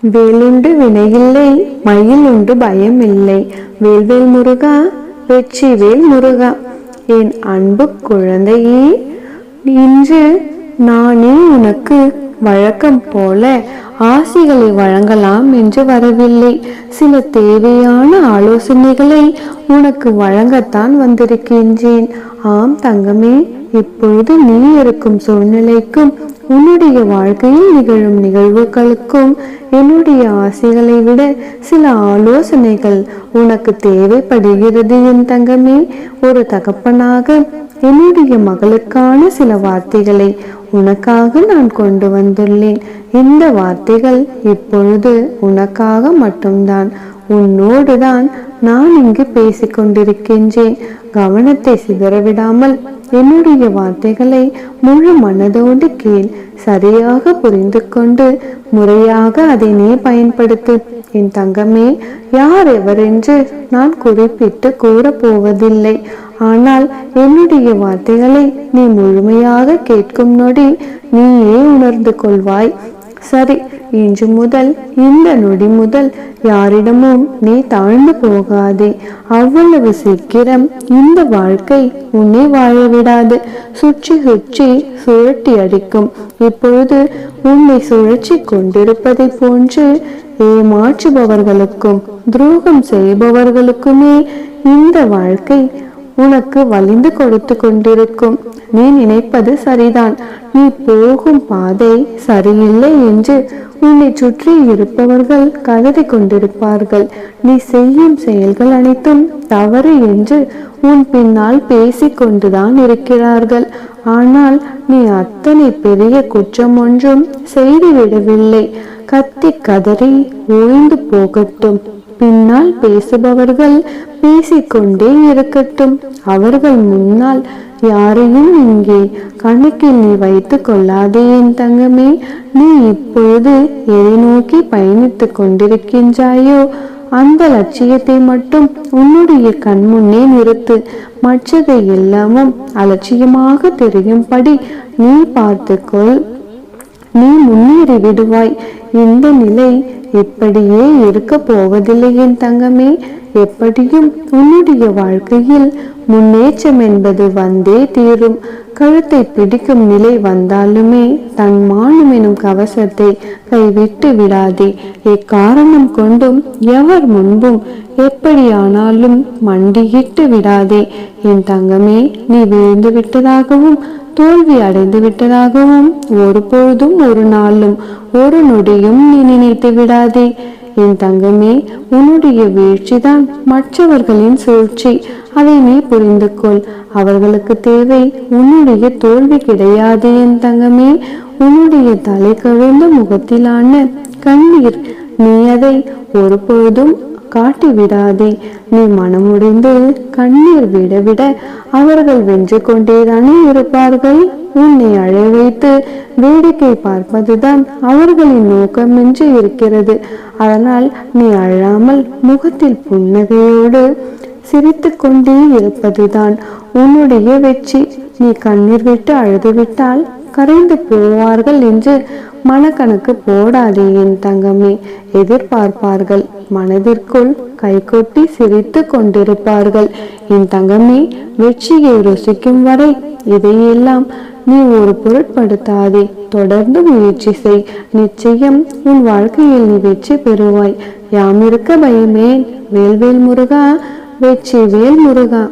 வேலுண்டு வினையில்லை, மயில் உண்டு பயம் இல்லை. வேல்வேல் முருகா, வெற்றி வேல் முருகா. என் அன்பு குழந்தையே, இன்று நானே உனக்கு வழக்கம் போல ஆசிகளை வழங்கலாம் என்று வரவில்லை. சில தேவையான ஆலோசனைகளை உனக்கு வழங்கத்தான் வந்திருக்கின்றேன். ஆம் தங்கமே, இப்பொழுது நீ இருக்கும் சூழ்நிலைக்கும் உன்னுடைய வாழ்க்கையில் நிகழும் நிகழ்வுகளுக்கும் என்னுடைய ஆசைகளை விட சில ஆலோசனைகள் உனக்கு தேவைப்படுகிறது என் தங்கமே. ஒரு தகப்பனாக என்னுடைய மகளுக்கான சில வார்த்தைகளை உனக்காக நான் கொண்டு வந்துள்ளேன். இந்த வார்த்தைகள் இப்பொழுது உனக்காக மட்டும்தான். உன்னோடுதான் நான் இங்கு பேசிக்கொண்டிருக்கின்றேன். கவனத்தை சிதறவிடாமல் என்னுடைய வார்த்தைகளை முழு மனதோடு கேள். சரியாக புரிந்து கொண்டு முறையாக அதை நீ பயன்படுத்து என் தங்கமே. யார் எவரென்று நான் குறிப்பிட்டு கூறப்போவதில்லை. ஆனால் என்னுடைய வார்த்தைகளை நீ முழுமையாக கேட்கும் நொடி நீயே உணர்ந்து கொள்வாய். சரி, இன்று முதல், இந்த நொடி முதல் யாரிடமும் நீ தாழ்ந்து போகாதே. அவ்வளவு சீக்கிரம் இந்த வாழ்க்கை உன்னை வாழவிடாது. சுற்றி சுற்றி சுழட்டி அடிக்கும். இப்பொழுது உன்னை சுழற்சி கொண்டிருப்பதை போன்று ஏமாற்றுபவர்களுக்கும் துரோகம் செய்பவர்களுக்குமே இந்த வாழ்க்கை உனக்கு வலிந்து கொடுத்து கொண்டிருக்கும். நீ நினைப்பது சரிதான். நீ போகும் பாதை சரியில்லை என்று உன்னை சுற்றி இருப்பவர்கள் கதறி கொண்டிருப்பார்கள். நீ செய்யும் செயல்கள் அனைத்தும் தவறு என்று உன் பின்னால் பேசிக்கொண்டுதான் இருக்கிறார்கள். ஆனால் நீ அத்தனை பெரிய குற்றம் ஒன்றும் செய்துவிடவில்லை. கத்தி கதறி ஓய்ந்து போகட்டும். பின்னால் பேசுபவர்கள் பேசிக்கொண்டே இருக்கட்டும். அவர்கள் முன்னால் யாரையும் இங்கே கணக்கில் நீ வைத்து கொள்ளாதே என் தங்கமே. நீ இப்பொழுது எதை நோக்கி பயணித்துக் கொண்டிருக்கின்றாயோ அந்த லட்சியத்தை மட்டும் உன்னுடைய கண் முன்னே நிறுத்து. மற்றதை எல்லாமும் அலட்சியமாக தெரியும்படி நீ பார்த்துக்கொள். நீ முன்னேறி விடுவாய். இந்த நிலை இப்படியே இருக்க போவதில்லை என் தங்கமே. எப்படியும் உன்னுடைய வாழ்க்கையில் முன்னேற்றம் என்பது வந்தே தீரும். கழுத்தை பிடிக்கும் நிலை வந்தாலுமே தன்மானம் எனும் கவசத்தை கைவிட்டு விடாதே. எக்காரணம் கொண்டும் எவர் முன்பும் எப்படியானாலும் மண்டியிட்டு விடாதே என் தங்கமே. நீ விழுந்து விட்டதாகவும் தோல்வி அடைந்து விட்டதாகவும் ஒருபொழுதும் ஒரு நாளும் ஒரு நொடியும் நீ நினைத்து விடாதே என் தங்கமே. உன்னுடைய வீழ்ச்சிதான் மற்றவர்களின் சூழ்ச்சி. அதை நீ புரிந்து கொள். அவர்களுக்கு தேவை உன்னுடைய தோல்வி கிடையாது என் தங்கமே. உன்னுடைய தலை கவிழ்ந்த முகத்திலான கண்ணீர், நீ அதை ஒருபொழுதும் காட்டி விடாதே. நீ மனமுடைந்து கண்ணீர் விட விட அவர்கள் வென்று கொண்டேதானே இருப்பார்கள். உன்னை அழ வைத்து வேடிக்கை பார்ப்பதுதான் அவர்களின் நோக்கம் என்று இருக்கிறது. அதனால் நீ அழாமல் முகத்தில் புன்னகையோடு சிரித்து கொண்டே இருப்பதுதான் உன்னுடைய வெற்றி. நீ கண்ணீர் விட்டு அழுதுவிட்டால் கரைந்து போவார்கள் என்று மனக்கணக்கு போடாதே என் தங்கமே. எதிர்பார்ப்பார்கள். மனதிற்குள் கைகொட்டி சிரித்து கொண்டிருப்பார்கள் என் தங்கமே. வெற்றியை ருசிக்கும் வரை இதையெல்லாம் நீ ஒரு பொருட்படுத்தாதே. தொடர்ந்து முயற்சி செய். நிச்சயம் உன் வாழ்க்கையில் நீ வெற்றி பெறுவாய். யாமிருக்க பயமேன். வேல்வேல் முருகா, வெற்றி வேல் முருகா.